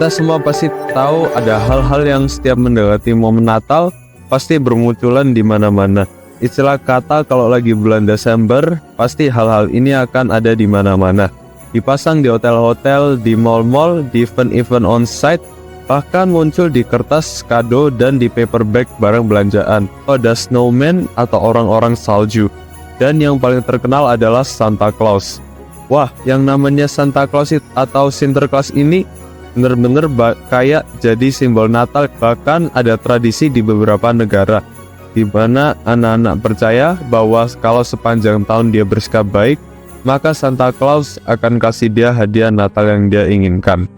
Kita semua pasti tahu ada hal-hal yang setiap mendekati momen Natal pasti bermunculan di mana-mana. Istilah kata kalau lagi bulan Desember, pasti hal-hal ini akan ada di mana-mana. Dipasang di hotel-hotel, di mall-mall, di event-event on-site, bahkan muncul di kertas kado dan di paper bag barang belanjaan. Ada snowman atau orang-orang salju. Dan yang paling terkenal adalah Santa Claus. Wah, yang namanya Santa Claus atau Sinterklas ini bener-bener kayak jadi simbol Natal. Bahkan ada tradisi di beberapa negara di mana anak-anak percaya bahwa kalau sepanjang tahun dia bersikap baik, maka Santa Claus akan kasih dia hadiah Natal yang dia inginkan.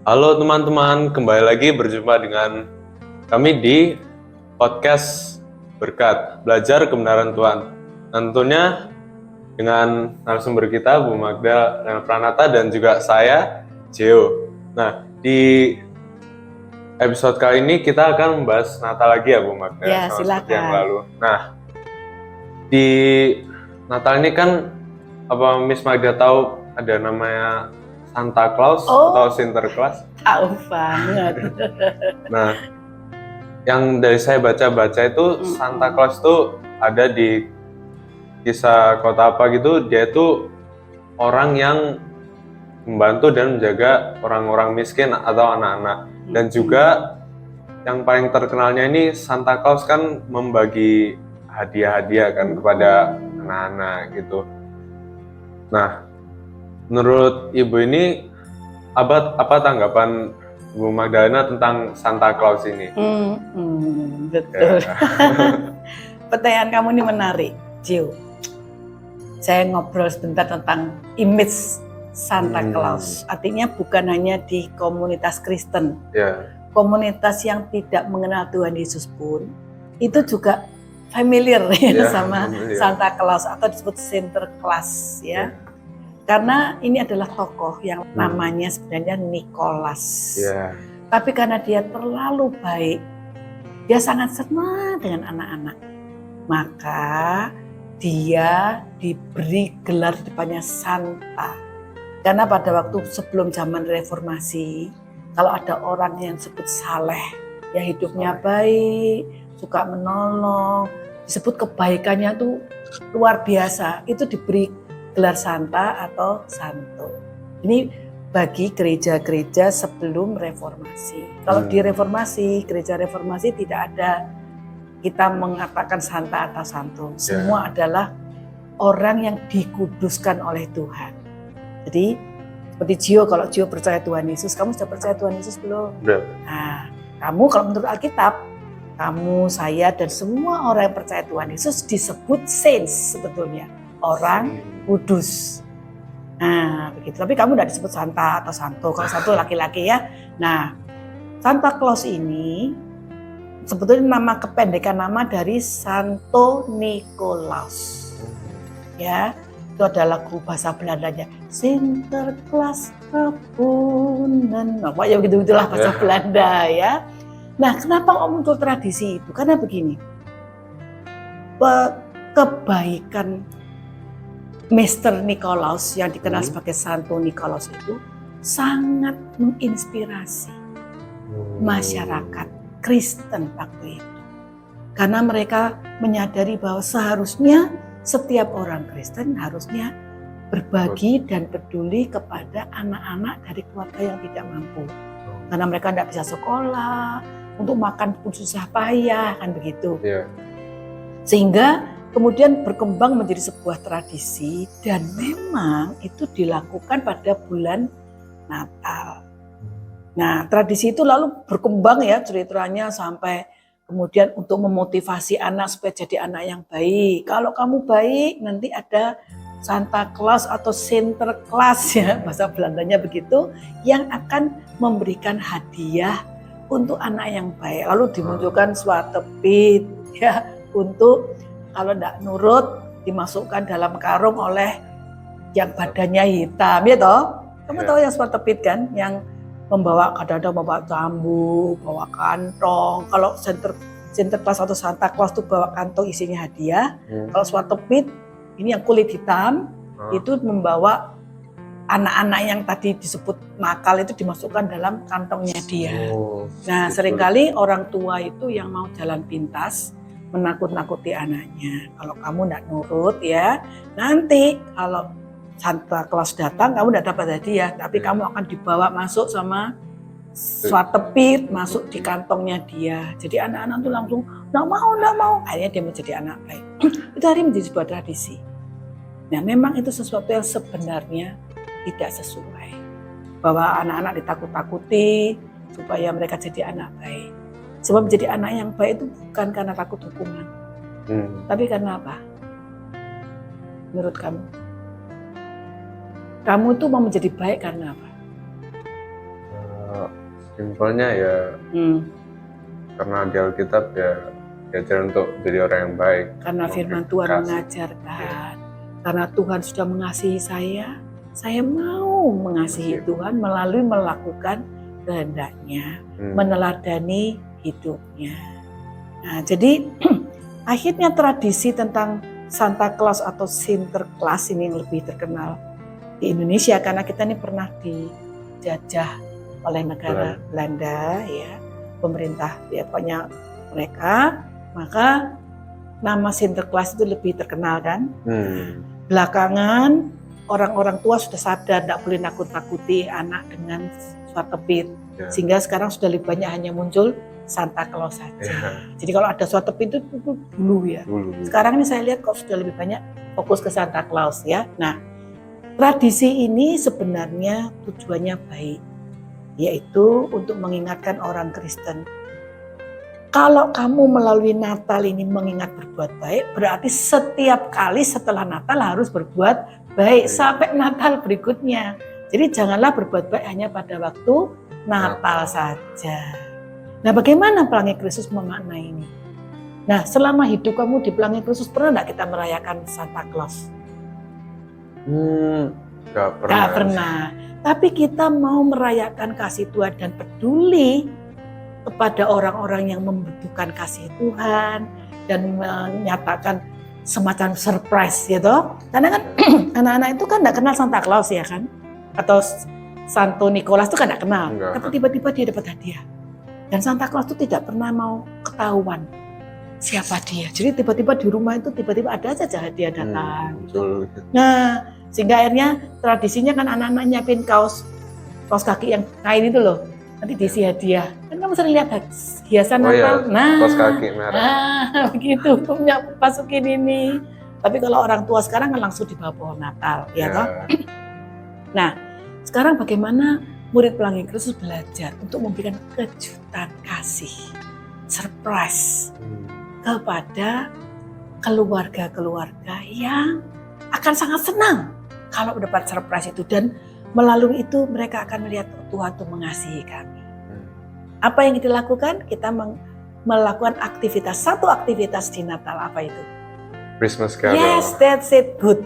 Halo teman-teman, kembali lagi berjumpa dengan kami di podcast Berkat Belajar Kebenaran Tuhan. Tentunya dengan narasumber kita Bu Magda Pranata dan juga saya Gio. Nah, di episode kali ini kita akan membahas Natal lagi ya Bu Magda, ya, sama silakan. seperti yang lalu. Nah, di Natal ini kan apa Miss Magda tahu ada namanya Santa Claus atau Sinterklas? Tahu banget. Nah, yang dari saya baca-baca itu Santa Claus itu ada di kisah kota apa gitu, dia itu orang yang membantu dan menjaga orang-orang miskin atau anak-anak. Dan juga yang paling terkenalnya ini Santa Claus kan membagi hadiah-hadiah kan kepada anak-anak gitu. Nah, menurut Ibu ini apa tanggapan Bu Magdalena tentang Santa Claus ini? Betul. Ya. Pertanyaan kamu ini menarik, Gio. Saya ngobrol sebentar tentang image Santa Claus. Artinya bukan hanya di komunitas Kristen. Komunitas yang tidak mengenal Tuhan Yesus pun itu juga familiar sama familiar. Santa Claus atau disebut Sinterklas ya. Karena ini adalah tokoh yang namanya sebenarnya Nicholas. Tapi karena dia terlalu baik, dia sangat senang dengan anak-anak. Maka dia diberi gelar di depannya Santa. Karena pada waktu sebelum zaman reformasi, kalau ada orang yang disebut saleh, ya hidupnya baik, suka menolong, disebut kebaikannya tuh luar biasa, itu diberi gelar Santa atau Santo. Ini bagi gereja-gereja sebelum reformasi. Kalau di reformasi, gereja reformasi tidak ada kita mengatakan Santa atau Santo. Semua adalah orang yang dikuduskan oleh Tuhan. Jadi seperti Gio, kalau Gio percaya Tuhan Yesus, kamu sudah percaya Tuhan Yesus belum? Belum. Nah, kamu kalau menurut Alkitab, kamu, saya, dan semua orang yang percaya Tuhan Yesus disebut saints sebetulnya. Orang kudus. Nah, begitu. Tapi kamu tidak disebut Santa atau Santo. Kalau Santo laki-laki ya. Nah, Santa Claus ini sebetulnya nama kependekan nama dari Santo Nicolaas. Ya, itu adalah lagu bahasa Belandanya. Sinterklas kapunen. Nah, ya begitu-begitulah bahasa Belanda ya. Nah, kenapa kok muncul tradisi itu? Karena begini. Kebaikan Mr. Nicolaas yang dikenal sebagai Santo Nicolaas itu sangat menginspirasi masyarakat Kristen waktu itu. Karena mereka menyadari bahwa seharusnya setiap orang Kristen harusnya berbagi dan peduli kepada anak-anak dari keluarga yang tidak mampu. Karena mereka tidak bisa sekolah, untuk makan pun susah payah, kan begitu. Sehingga kemudian berkembang menjadi sebuah tradisi dan memang itu dilakukan pada bulan Natal. Nah, tradisi itu lalu berkembang ya ceritanya sampai kemudian untuk memotivasi anak supaya jadi anak yang baik. Kalau kamu baik, nanti ada Santa Claus atau Sinterklas ya, bahasa Belandanya begitu, yang akan memberikan hadiah untuk anak yang baik. Lalu dimunculkan swatebit ya, untuk kalau tidak nurut dimasukkan dalam karung oleh yang badannya hitam, ya toh? Kamu tahu yang swatebit kan, yang membawa kadang-kadang membawa jambu, bawa kantong. Kalau Sinterklas atau Santa Claus itu bawa kantong isinya hadiah. Kalau swatebit ini yang kulit hitam itu membawa anak-anak yang tadi disebut nakal itu dimasukkan dalam kantongnya dia. Nah, betul. seringkali orang tua itu yang mau jalan pintas menakut-nakuti anaknya. Kalau kamu tidak nurut ya, nanti kalau Santa Claus datang kamu tidak dapat hadiah, tapi kamu akan dibawa masuk sama swatepit masuk di kantongnya dia. Jadi anak-anak tuh langsung nggak mau. Akhirnya dia menjadi anak baik. Itu hari menjadi sebuah tradisi. Nah, memang itu sesuatu yang sebenarnya tidak sesuai. Bahwa anak-anak ditakut-takuti supaya mereka jadi anak baik. Sebab menjadi anak yang baik itu bukan karena takut hukuman. Tapi karena apa? Menurut kamu? Kamu tuh mau menjadi baik karena apa? Simpelnya ya karena di Alkitab ya diajar untuk jadi orang yang baik. Karena firman Tuhan mengajarkan. Karena Tuhan sudah mengasihi saya mau mengasihi Tuhan melalui melakukan kehendaknya, meneladani hidupnya. Nah, jadi akhirnya tradisi tentang Santa Claus atau Sinterklaas ini yang lebih terkenal di Indonesia karena kita ini pernah dijajah oleh negara Belanda ya, pemerintah ya pokoknya mereka, maka nama Sinterklaas itu lebih terkenal kan. Belakangan orang-orang tua sudah sadar tidak boleh nakut-nakuti anak dengan swatepit, sehingga sekarang sudah lebih banyak hanya muncul Santa Claus saja. Jadi kalau ada swatepit itu dulu ya. Sekarang ini saya lihat kok sudah lebih banyak fokus ke Santa Claus ya. Nah, tradisi ini sebenarnya tujuannya baik, yaitu untuk mengingatkan orang Kristen. Kalau kamu melalui Natal ini mengingat berbuat baik, berarti setiap kali setelah Natal harus berbuat baik sampai Natal berikutnya. Jadi janganlah berbuat baik hanya pada waktu Natal saja. Nah, bagaimana Pelangi Kristus memaknai ini? Nah, selama hidup kamu di Pelangi Kristus pernah enggak kita merayakan Santa Claus? Gak pernah. Tapi kita mau merayakan kasih Tuhan dan peduli kepada orang-orang yang membutuhkan kasih Tuhan dan menyatakan semacam surprise gitu. Karena kan anak-anak itu kan enggak kenal Santa Claus ya kan? Atau Santo Nicholas itu kan enggak kenal. Tapi tiba-tiba dia dapat hadiah. Dan Santa Claus itu tidak pernah mau ketahuan siapa dia. Jadi tiba-tiba di rumah itu tiba-tiba ada saja hadiah datang. Nah, sehingga akhirnya tradisinya kan anak-anak nyiapin kaos kaki yang kain itu loh. Nanti diisi hadiah. Kan kamu sering lihat hiasan Natal. Nah, kaos kaki merah. Nah, begitu. Masukin ini. Tapi kalau orang tua sekarang kan langsung dibawa pohon Natal, ya toh? Nah, sekarang bagaimana murid Pelangi Kristus belajar untuk memberikan kejutan kasih, surprise kepada keluarga-keluarga yang akan sangat senang kalau dapat surprise itu, dan melalui itu mereka akan melihat Tuhan tuh mengasihi kami. Apa yang kita lakukan? Kita melakukan satu aktivitas di Natal. Apa itu? Christmas Carol. Yes, that's it, good.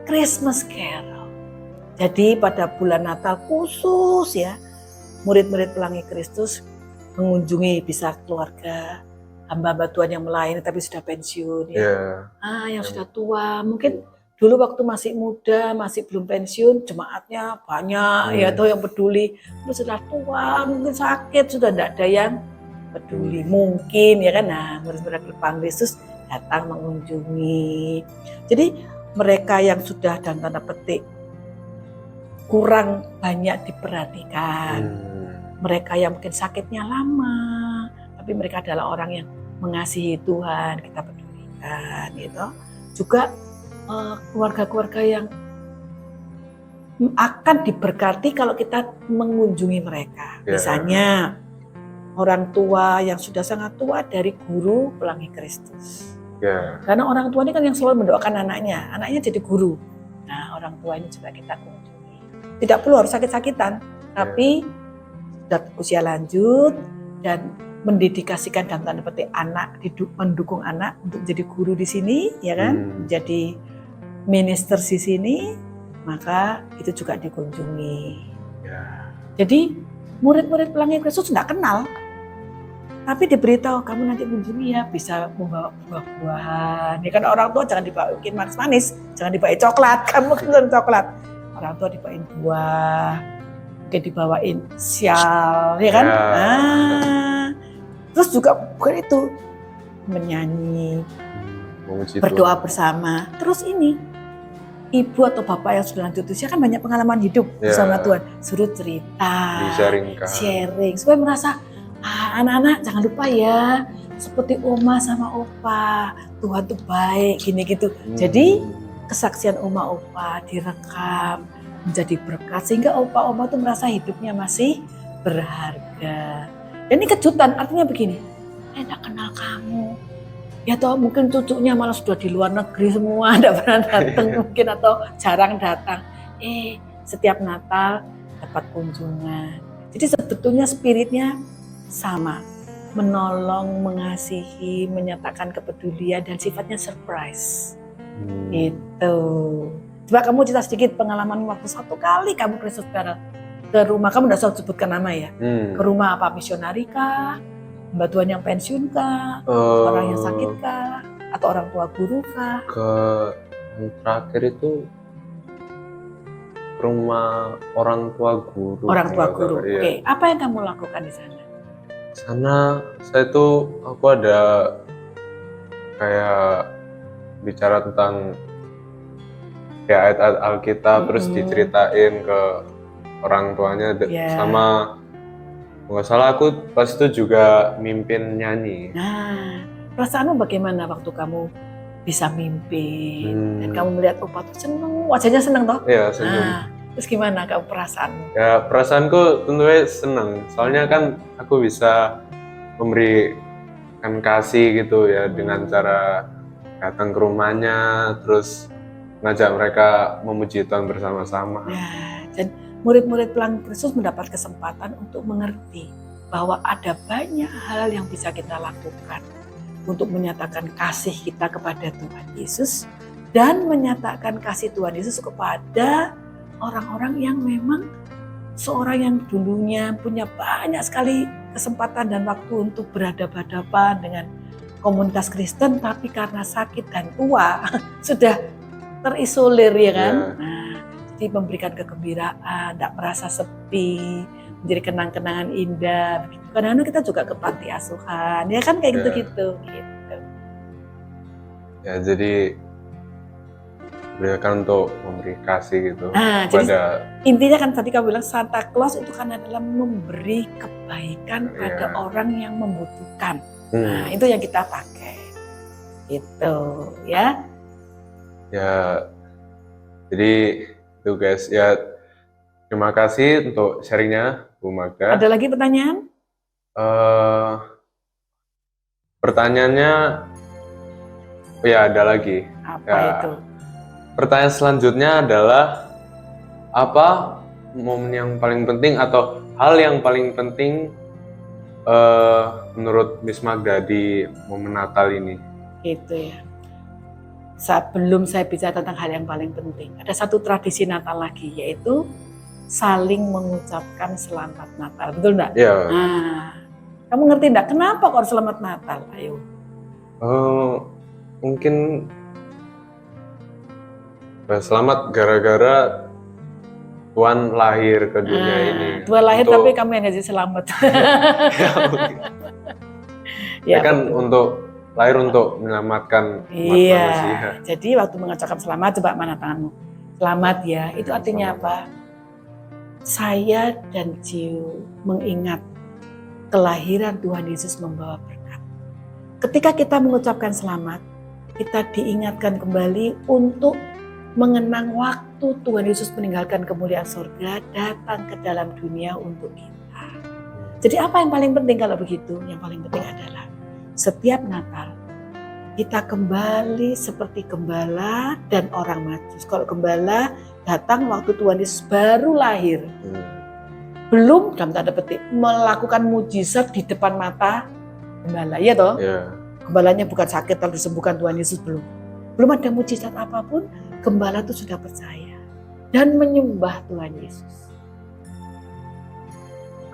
Christmas Carol. Jadi pada bulan Natal khusus ya, murid-murid Pelangi Kristus mengunjungi bisa keluarga hamba-hamba Tuhan yang melayani tapi sudah pensiun ya. Yang sudah tua, mungkin dulu waktu masih muda, masih belum pensiun, jemaatnya banyak ya tuh yang peduli. Terus sudah tua, mungkin sakit, sudah tidak ada yang peduli. Mungkin ya kan, nah murid-murid Pelangi Kristus datang mengunjungi. Jadi mereka yang sudah dalam tanda petik kurang banyak diperhatikan. Mereka yang mungkin sakitnya lama, tapi mereka adalah orang yang mengasihi Tuhan, kita pedulikan gitu. Juga keluarga-keluarga yang akan diberkati kalau kita mengunjungi mereka. Misalnya orang tua yang sudah sangat tua dari guru Pelangi Kristus. Karena orang tua ini kan yang selalu mendoakan anaknya jadi guru. Nah, orang tua ini juga kita kunjungi. Tidak perlu harus sakit-sakitan, tapi sudah usia lanjut dan mendedikasikan dalam tanda petik anak, mendukung anak untuk jadi guru di sini, ya kan, menjadi minister di sini, maka itu juga dikunjungi. Jadi murid-murid Pelangi Kristus tidak kenal, tapi diberitahu kamu nanti kunjungi ya, bisa membawa buah-buahan. Ya kan orang tua jangan dibawain manis-manis, jangan dibawa coklat, kamu kan coklat. orang tua dibawain buah, mungkin dibawain sial, ya kan? Ya. Terus juga bukan itu, menyanyi, Memuji berdoa Tuhan. bersama. Terus ini, ibu atau bapak yang sudah lanjut usia kan banyak pengalaman hidup Ya. bersama Tuhan. Suruh cerita, Di-sharingkan. sharing, supaya merasa, anak-anak jangan lupa ya, seperti oma sama opa, Tuhan tuh baik, gini gitu. Jadi kesaksian oma opa direkam menjadi berkat sehingga opa-oma tuh merasa hidupnya masih berharga. Dan ini kejutan, artinya begini, saya tidak kenal kamu. Ya toh mungkin cucunya malah sudah di luar negeri semua, tidak pernah datang mungkin atau jarang datang. Setiap Natal dapat kunjungan. Jadi sebetulnya spiritnya sama, menolong, mengasihi, menyatakan kepedulian dan sifatnya surprise. Itu. Coba kamu cerita sedikit pengalaman waktu satu kali kamu Kristus ke rumah, kamu tidak usah sebutkan nama ya. Ke rumah apa, misionari kah? Mbak Tuhan yang pensiun kah? Orang yang sakit kah? Atau orang tua guru kah? Yang terakhir itu ke rumah orang tua guru. Orang tua guru. Iya. Oke, apa yang kamu lakukan di sana? Sana aku ada kayak bicara tentang ya ayat-ayat Alkitab, terus diceritain ke orang tuanya. Sama nggak salah aku pas itu juga mimpin nyanyi. Nah, perasaanmu bagaimana waktu kamu bisa mimpin dan kamu melihat opa tuh seneng, wajahnya seneng toh? Iya, seneng. Nah, terus gimana kamu perasaanmu? Ya perasaanku tentunya seneng, soalnya kan aku bisa memberikan kasih gitu ya dengan cara datang ke rumahnya, terus ngajak mereka memuji Tuhan bersama-sama. Nah, dan murid-murid Pelangi Kristus mendapat kesempatan untuk mengerti bahwa ada banyak hal yang bisa kita lakukan untuk menyatakan kasih kita kepada Tuhan Yesus dan menyatakan kasih Tuhan Yesus kepada orang-orang yang memang seorang yang dulunya punya banyak sekali kesempatan dan waktu untuk berhadapan-hadapan dengan komunitas Kristen, tapi karena sakit dan tua sudah terisolir ya kan. Yeah. Nah, jadi memberikan kegembiraan, tidak merasa sepi, menjadi kenang-kenangan indah. Kadang-kadang kita juga ke panti asuhan, ya kan kayak gitu-gitu. Gitu. Ya jadi berikan untuk memberi kasih gitu. Nah, jadi intinya kan tadi kamu bilang Santa Claus itu kan adalah memberi kebaikan pada orang yang membutuhkan. Nah, itu yang kita pakai. Itu ya. Ya, jadi itu guys, ya terima kasih untuk sharingnya Bu Magda. Ada lagi pertanyaan? Pertanyaannya, ya ada lagi. Apa itu? Pertanyaan selanjutnya adalah apa momen yang paling penting atau hal yang paling penting menurut Miss Magda di momen Natal ini? Gitu ya. Sebelum saya bicara tentang hal yang paling penting, ada satu tradisi Natal lagi, yaitu saling mengucapkan selamat Natal, betul enggak? Iya. Nah, kamu ngerti enggak kenapa kok selamat Natal? Ayo. Mungkin selamat gara-gara Tuhan lahir ke dunia ini. Tuhan lahir tapi kamu yang ngasih selamat. Ya kan betul. Untuk lahir untuk menyelamatkan umat manusia. Jadi waktu mengucapkan selamat, coba mana tanganmu? Selamat ya, itu artinya selamat. Apa? Saya dan Jiu mengingat kelahiran Tuhan Yesus membawa berkat. Ketika kita mengucapkan selamat, kita diingatkan kembali untuk mengenang waktu Tuhan Yesus meninggalkan kemuliaan surga, datang ke dalam dunia untuk kita. Jadi apa yang paling penting kalau begitu? Yang paling penting adalah setiap Natal kita kembali seperti gembala dan orang majus. Kalau gembala datang waktu Tuhan Yesus baru lahir, belum dalam tanda petik melakukan mujizat di depan mata gembala, ya toh? Yeah. Gembalanya bukan sakit lalu disembuhkan Tuhan Yesus, belum ada mujizat apapun. Gembala itu sudah percaya dan menyembah Tuhan Yesus.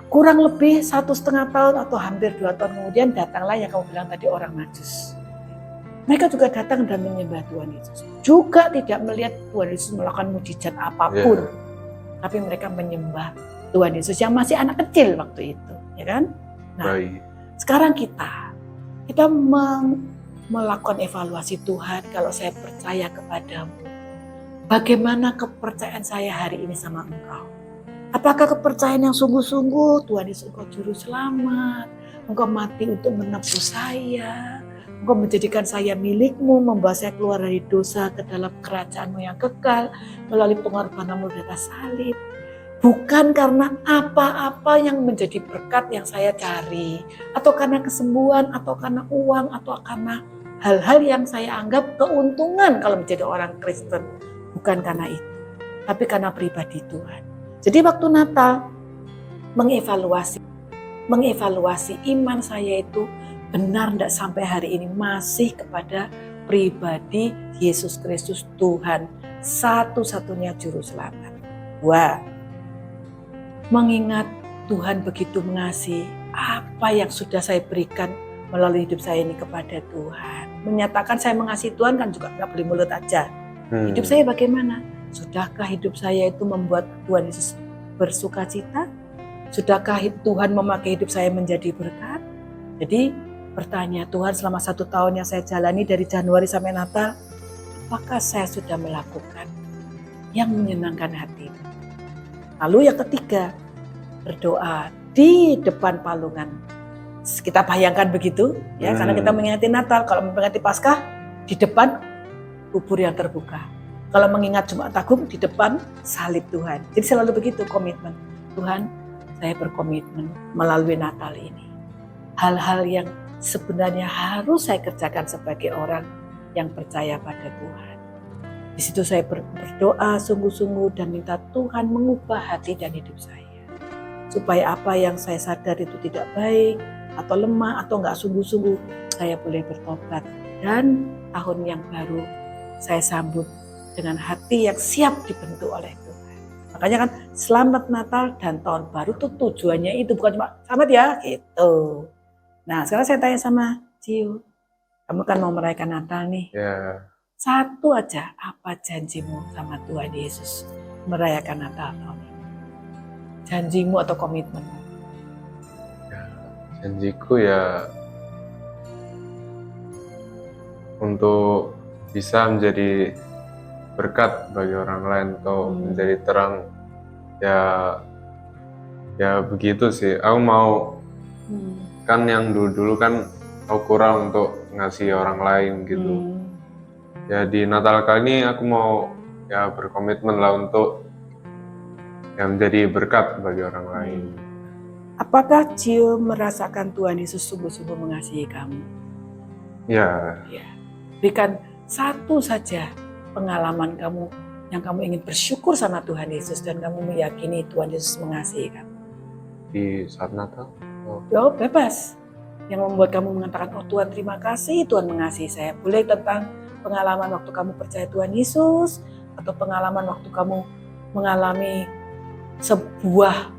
Kurang lebih 1,5 tahun atau hampir 2 tahun kemudian datanglah yang kamu bilang tadi orang majus. Mereka juga datang dan menyembah Tuhan Yesus. Juga tidak melihat Tuhan Yesus melakukan mujizat apapun. Tapi mereka menyembah Tuhan Yesus yang masih anak kecil waktu itu. Ya kan? Nah, Baik. sekarang kita melakukan evaluasi. Tuhan, kalau saya percaya kepadamu, bagaimana kepercayaan saya hari ini sama Engkau? Apakah kepercayaan yang sungguh-sungguh, Tuhan Yesus Engkau juru selamat, Engkau mati untuk menebus saya, Engkau menjadikan saya milikmu, membawa saya keluar dari dosa ke dalam kerajaanmu yang kekal melalui pengorbananmu di atas salib. Bukan karena apa-apa yang menjadi berkat yang saya cari, atau karena kesembuhan, atau karena uang, atau karena hal-hal yang saya anggap keuntungan kalau menjadi orang Kristen. Bukan karena itu, tapi karena pribadi Tuhan. Jadi waktu Natal mengevaluasi iman saya itu benar tidak sampai hari ini masih kepada pribadi Yesus Kristus Tuhan, satu-satunya juru selamat. 2. Mengingat Tuhan begitu mengasihi, apa yang sudah saya berikan melalui hidup saya ini kepada Tuhan. Menyatakan saya mengasihi Tuhan kan juga nggak boleh mulut aja. Hidup saya bagaimana? Sudahkah hidup saya itu membuat Tuhan Yesus bersuka cita? Sudahkah Tuhan memakai hidup saya menjadi berkat? Jadi bertanya, Tuhan selama 1 tahun yang saya jalani dari Januari sampai Natal, apakah saya sudah melakukan yang menyenangkan hati-Mu? Lalu yang ketiga, berdoa di depan palungan. Kita bayangkan begitu, ya, karena kita mengingati Natal. Kalau memperingati Paskah, di depan kubur yang terbuka. Kalau mengingat Jumat Agung, di depan salib Tuhan. Jadi selalu begitu komitmen. Tuhan, saya berkomitmen melalui Natal ini. Hal-hal yang sebenarnya harus saya kerjakan sebagai orang yang percaya pada Tuhan. Di situ saya berdoa sungguh-sungguh dan minta Tuhan mengubah hati dan hidup saya. Supaya apa yang saya sadar itu tidak baik, atau lemah, atau enggak sungguh-sungguh, saya boleh bertobat. Dan tahun yang baru saya sambut dengan hati yang siap dibentuk oleh Tuhan. Makanya kan selamat Natal dan tahun baru itu tujuannya itu bukan cuma selamat ya gitu. Nah sekarang saya tanya sama Cio, kamu kan mau merayakan Natal nih. Ya. Satu aja, apa janjimu sama Tuhan Yesus merayakan Natal tahun ini? Janjimu atau komitmenmu? Ya, janjiku ya untuk bisa menjadi berkat bagi orang lain atau menjadi terang. Ya begitu sih. Aku mau kan yang dulu kan aku kurang untuk ngasih orang lain gitu. Ya di Natal kali ini aku mau ya berkomitmen lah untuk ya menjadi berkat bagi orang lain. Apakah Cio merasakan Tuhan Yesus sungguh-sungguh mengasihi kamu? Ya. Berikan satu saja pengalaman kamu yang kamu ingin bersyukur sama Tuhan Yesus dan kamu meyakini Tuhan Yesus mengasihi kamu. Di saat Natal? Oh, bebas. Yang membuat kamu mengatakan, oh Tuhan terima kasih, Tuhan mengasihi saya. Boleh tentang pengalaman waktu kamu percaya Tuhan Yesus, atau pengalaman waktu kamu mengalami sebuah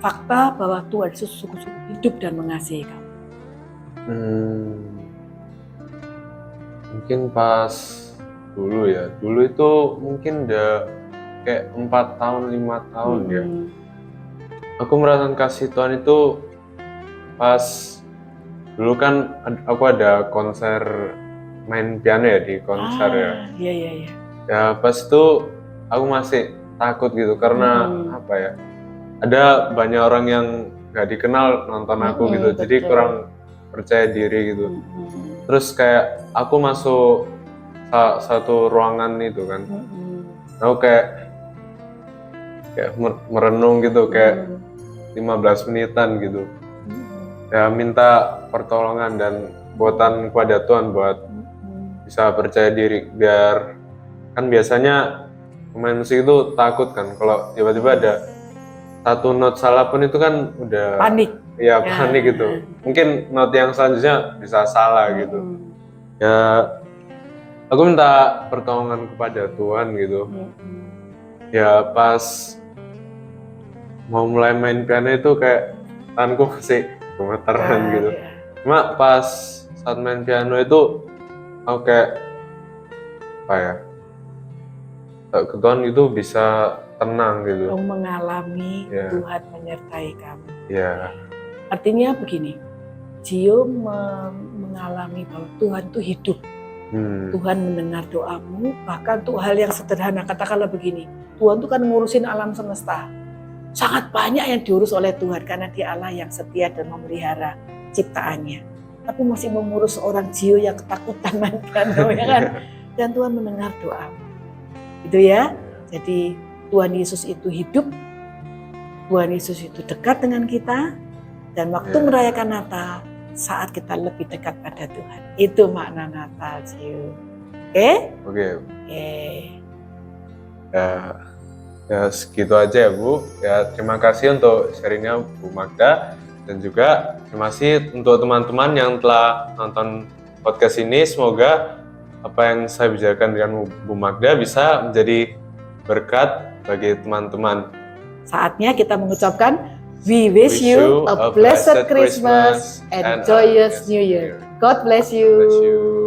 fakta bahwa Tuhan Yesus sungguh-sungguh hidup dan mengasihi kamu. Mungkin pas dulu ya. Dulu itu mungkin udah kayak 4 tahun, 5 tahun ya. Aku merasakan kasih Tuhan itu pas dulu kan aku ada konser main piano ya di konser ya. Iya. Ya pas itu aku masih takut gitu karena apa ya? Ada banyak orang yang gak dikenal nonton aku gitu. Betul. Jadi kurang percaya diri gitu. Terus kayak aku masuk satu ruangan itu kan. Aku kayak merenung gitu kayak 15 menitan gitu. Ya minta pertolongan dan buatan kepada Tuhan buat bisa percaya diri, biar kan biasanya pemain musik itu takut kan kalau tiba-tiba ada satu not salah pun itu kan udah panik. Ya panik gitu. Mungkin not yang selanjutnya bisa salah gitu. Ya aku minta pertolongan kepada Tuhan gitu. Ya pas mau mulai main piano itu kayak tanganku masih gemeteran gitu. Cuma pas saat main piano itu aku kayak apa ya, ke Tuhan itu bisa tenang gitu. Kamu mengalami Ya. Tuhan menyertai kamu. Ya, Artinya begini, Gio mengalami bahwa Tuhan itu hidup. Tuhan mendengar doamu, bahkan untuk hal yang sederhana, katakanlah begini, Tuhan itu kan ngurusin alam semesta. Sangat banyak yang diurus oleh Tuhan karena Dia Allah yang setia dan memelihara ciptaannya. Tapi masih mengurus orang Gio yang ketakutan main piano, ya kan? Dan Tuhan mendengar doamu. Gitu ya. Jadi Tuhan Yesus itu hidup, Tuhan Yesus itu dekat dengan kita, dan waktu merayakan Natal, saat kita lebih dekat pada Tuhan. Itu makna Natal, Gio. Oke? oke. Oke. Ya segitu aja ya Bu. Ya terima kasih untuk sharingnya Bu Magda, dan juga terima kasih untuk teman-teman yang telah nonton podcast ini. Semoga apa yang saya bicarakan dengan Bu Magda bisa menjadi berkat bagi teman-teman. Saatnya kita mengucapkan We wish you a blessed Christmas and joyous New Year. God bless you. Bless you.